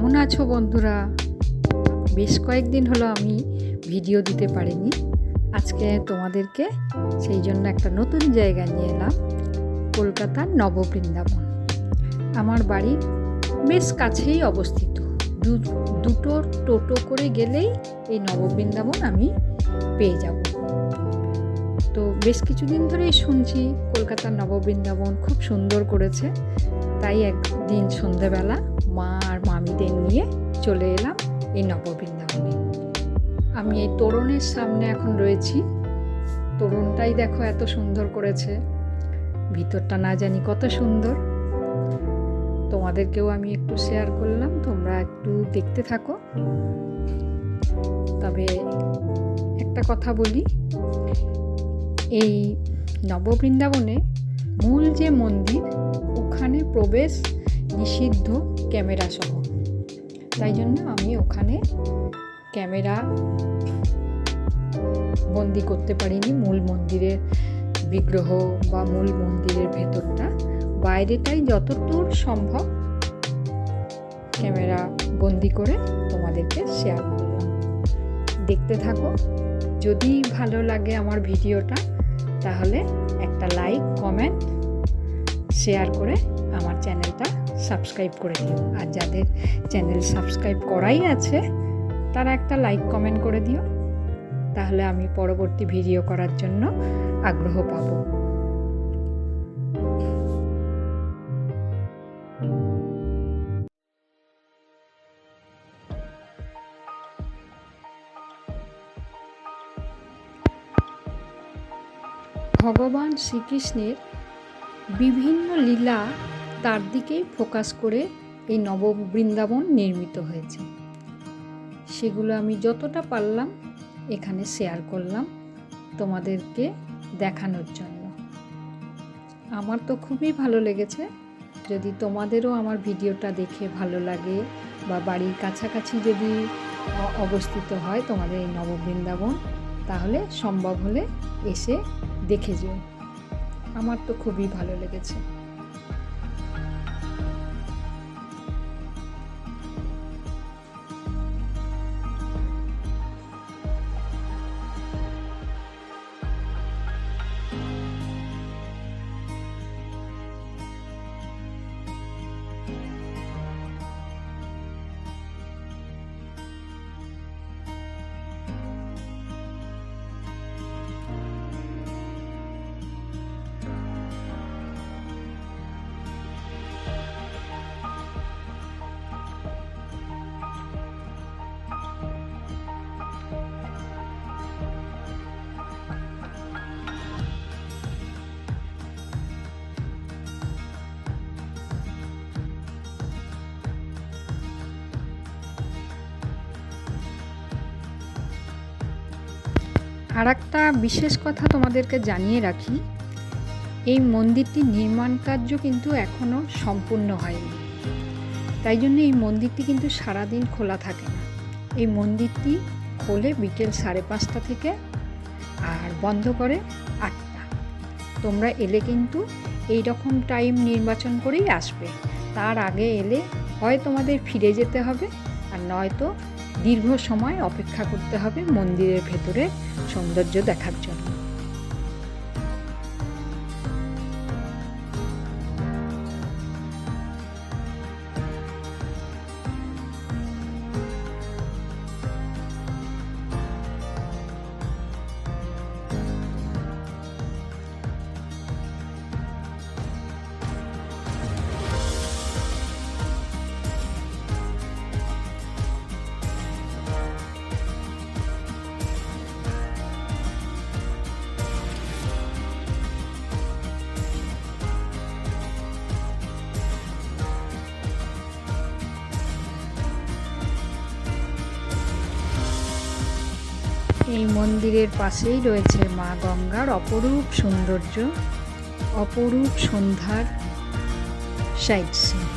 কেমন আছো বন্ধুরা? বেশ কয়েকদিন হলো আমি ভিডিও দিতে পারিনি। আজকে তোমাদেরকে সেই জন্য একটা নতুন জায়গা নিয়ে এলাম, কলকাতার নববৃন্দাবন। আমার বাড়ি বেশ কাছেই অবস্থিত, দুটো টোটো করে গেলেই এই নববৃন্দাবন আমি পেয়ে যাব। তো বেশ কিছুদিন ধরেই শুনছি কলকাতার নববৃন্দাবন খুব সুন্দর করেছে, তাই একদিন সন্ধেবেলা মা আর মামিদের নিয়ে চলে এলাম এই নববৃন্দাবনে। আমি এই তোরণের সামনে এখন রয়েছি। তোরণটাই দেখো এত সুন্দর করেছে, ভিতরটা না জানি কত সুন্দর। তোমাদেরকেও আমি একটু শেয়ার করলাম, তোমরা একটু দেখতে থাকো। তবে একটা কথা বলি, এই নববৃন্দাবনে মূল যে মন্দির, ওখানে প্রবেশ নিষিদ্ধ ক্যামেরা সহ। তাই জন্য আমি ওখানে ক্যামেরা বন্দি করতে পারিনি মূল মন্দিরের বিগ্রহ বা মূল মন্দিরের ভেতরটা। বাইরেটাই যতদূর সম্ভব ক্যামেরা বন্দি করে তোমাদেরকে শেয়ার করলাম। দেখতে থাকো। যদি ভালো লাগে আমার ভিডিওটা, তাহলে একটা লাইক, কমেন্ট, শেয়ার করে আমার চ্যানেলটা সাবস্ক্রাইব করে দিও। আর যাদের চ্যানেল সাবস্ক্রাইব করাই আছে, তারা একটা লাইক, কমেন্ট করে দিও। তাহলে আমি পরবর্তী ভিডিও করার জন্য আগ্রহ পাব। ভগবান শ্রীকৃষ্ণের বিভিন্ন লীলা তার দিকেই ফোকাস করে এই নববৃন্দাবন নির্মিত হয়েছে। সেগুলো আমি যতটা পারলাম এখানে শেয়ার করলাম তোমাদেরকে দেখানোর জন্য। আমার তো খুবই ভালো লেগেছে। যদি তোমাদেরও আমার ভিডিওটা দেখে ভালো লাগে বা বাড়ির কাছাকাছি যদি অবস্থিত হয় তোমাদের এই নববৃন্দাবন, তাহলে সম্ভব হলে এসে দেখে যেও। আমার তো খুবই ভালো লেগেছে। আর একটা বিশেষ কথা তোমাদেরকে জানিয়ে রাখি, এই মন্দিরটির নির্মাণ কার্য কিন্তু এখনও সম্পূর্ণ হয়নি। তাই জন্য এই মন্দিরটি কিন্তু সারাদিন খোলা থাকে না। এই মন্দিরটি খোলে বিকেল 5:30 থেকে আর বন্ধ করে 8টা। তোমরা এলে কিন্তু এই রকম টাইম নির্বাচন করেই আসবে। তার আগে এলে হয় তোমাদের ফিরে যেতে হবে, আর নয়তো দীর্ঘ সময় অপেক্ষা করতে হবে মন্দিরের ভেতরে সৌন্দর্য দেখার জন্য। এই মন্দিরের পাশেই রয়েছে মা গঙ্গার অপরূপ সৌন্দর্য, অপরূপ সন্ধ্যার সাইট সিন।